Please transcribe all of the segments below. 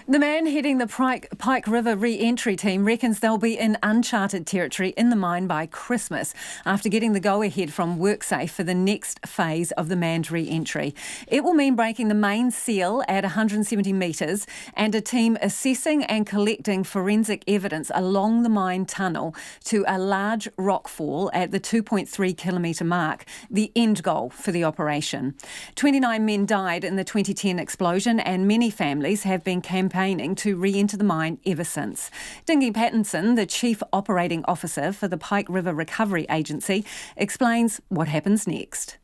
The man heading the Pike River re-entry team reckons they'll be in uncharted territory in the mine by Christmas after getting the go-ahead from WorkSafe for the next phase of the manned re-entry. It will mean breaking the main seal at 170 metres and a team assessing and collecting forensic evidence along the mine tunnel to a large rockfall at the 2.3 kilometre mark, the end goal for the operation. 29 men died in the 2010 explosion and many families have been campaigning to re-enter the mine ever since. Dinghy Pattinson, the Chief Operating Officer for the Pike River Recovery Agency, explains what happens next.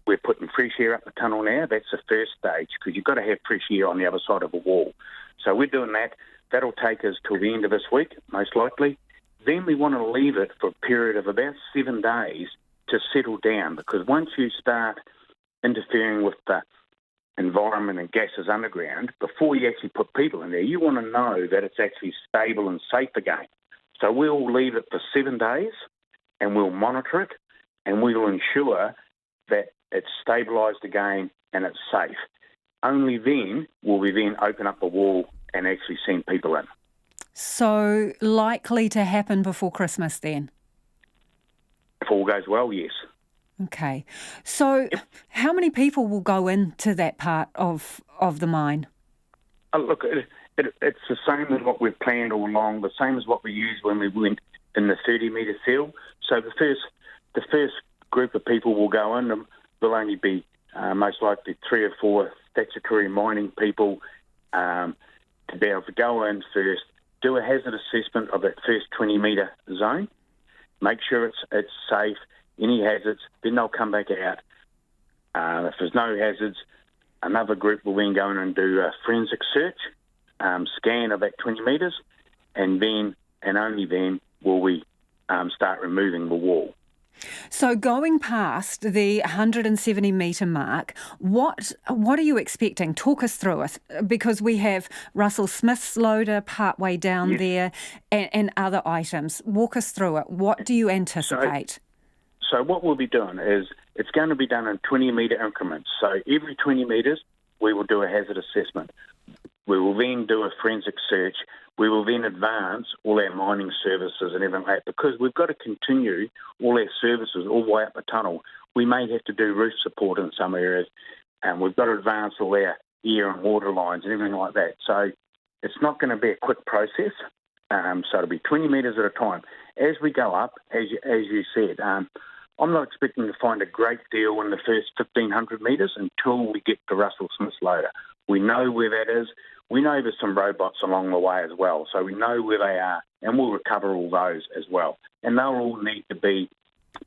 We're putting fresh air up the tunnel now. That's the first stage, because you've got to have fresh air on the other side of a wall. So we're doing that. That'll take us till the end of this week, most likely. Then we want to leave it for a period of about 7 days to settle down, because once you start interfering with the environment and gases underground, before you actually put people in there, you want to know that it's actually stable and safe again. So we'll leave it for 7 days and we'll monitor it and we'll ensure that it's stabilised again and it's safe. Only then will we then open up the wall and actually send people in. So likely to happen before Christmas then? If all goes well, yes. Okay. So how many people will go into that part of the mine? Look, it's the same as what we've planned all along, the same as what we used when we went in the 30-metre seal. So the first group of people will go in, and there'll only be most likely 3 or 4 statutory mining people to be able to go in first, do a hazard assessment of that first 20-metre zone, make sure it's safe, any hazards, then they'll come back out. If there's no hazards, another group will then go in and do a forensic search, scan of that 20 metres, and then, and only then, will we start removing the wall. So going past the 170 metre mark, what are you expecting? Talk us through it, because we have Russell Smith's loader partway down there and other items. Walk us through it. What do you anticipate? So what we'll be doing is it's going to be done in 20-metre increments. So every 20 metres, we will do a hazard assessment. We will then do a forensic search. We will then advance all our mining services and everything like that, because we've got to continue all our services all the way up the tunnel. We may have to do roof support in some areas, and we've got to advance all our air and water lines and everything like that. So it's not going to be a quick process. So it'll be 20 metres at a time. As we go up, as you said, I'm not expecting to find a great deal in the first 1,500 metres until we get to Russell Smith's loader. We know where that is. We know there's some robots along the way as well, so we know where they are, and we'll recover all those as well. And they'll all need to be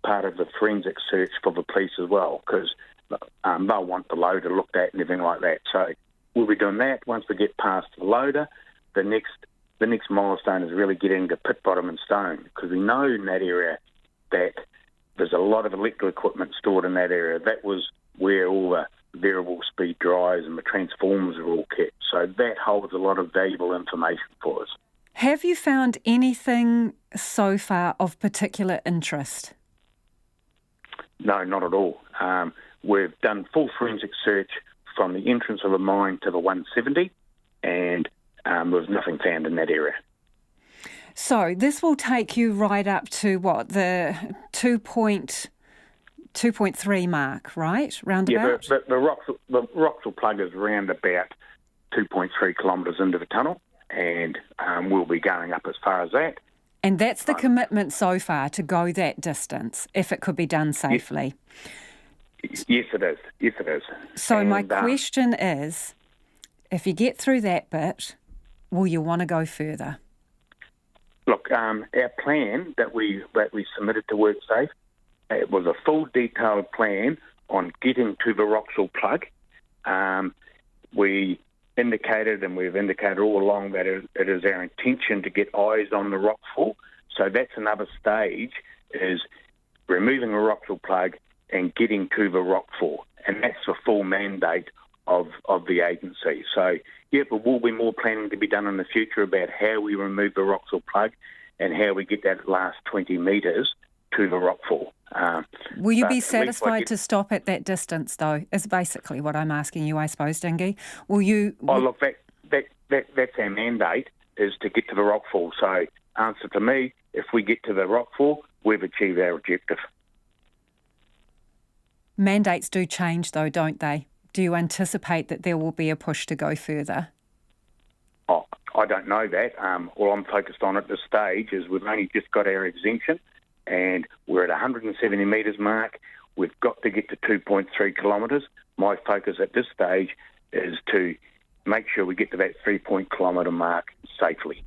part of the forensic search for the police as well, because they'll want the loader looked at and everything like that. So we'll be doing that. Once we get past the loader, the next milestone is really getting to pit bottom and stone, because we know in that area that there's a lot of electrical equipment stored in that area. That was where all the variable speed drives and the transformers are all kept. So that holds a lot of valuable information for us. Have you found anything so far of particular interest? No, not at all. We've done full forensic search from the entrance of the mine to the 170, and there's nothing found in that area. So this will take you right up to what, the 2.3 mark, right? Roundabout? Yeah, the Roxel plug is around about 2.3 kilometres into the tunnel, and we'll be going up as far as that. And that's the commitment so far, to go that distance, if it could be done safely. Yes, it is. Yes, it is. So my question is, if you get through that bit, will you want to go further? Look, our plan that we submitted to WorkSafe, it was a full detailed plan on getting to the Roxel plug. We indicated, and we've indicated all along, that it is our intention to get eyes on the rockfall. So that's another stage, is removing the Roxel plug and getting to the rockfall. And that's the full mandate of the agency. So, yeah, but will be more planning to be done in the future about how we remove the Roxel plug and how we get that last 20 metres to the rockfall. Will you be satisfied to stop at that distance, though, is basically what I'm asking you, I suppose, Dinghy. Will you... Oh, look, that's our mandate, is to get to the rockfall. So, answer to me, if we get to the rockfall, we've achieved our objective. Mandates do change though, don't they? Do you anticipate that there will be a push to go further? Oh, I don't know that. All I'm focused on at this stage is we've only just got our exemption and we're at 170 metres mark. We've got to get to 2.3 kilometres. My focus at this stage is to make sure we get to that 3 kilometre mark safely.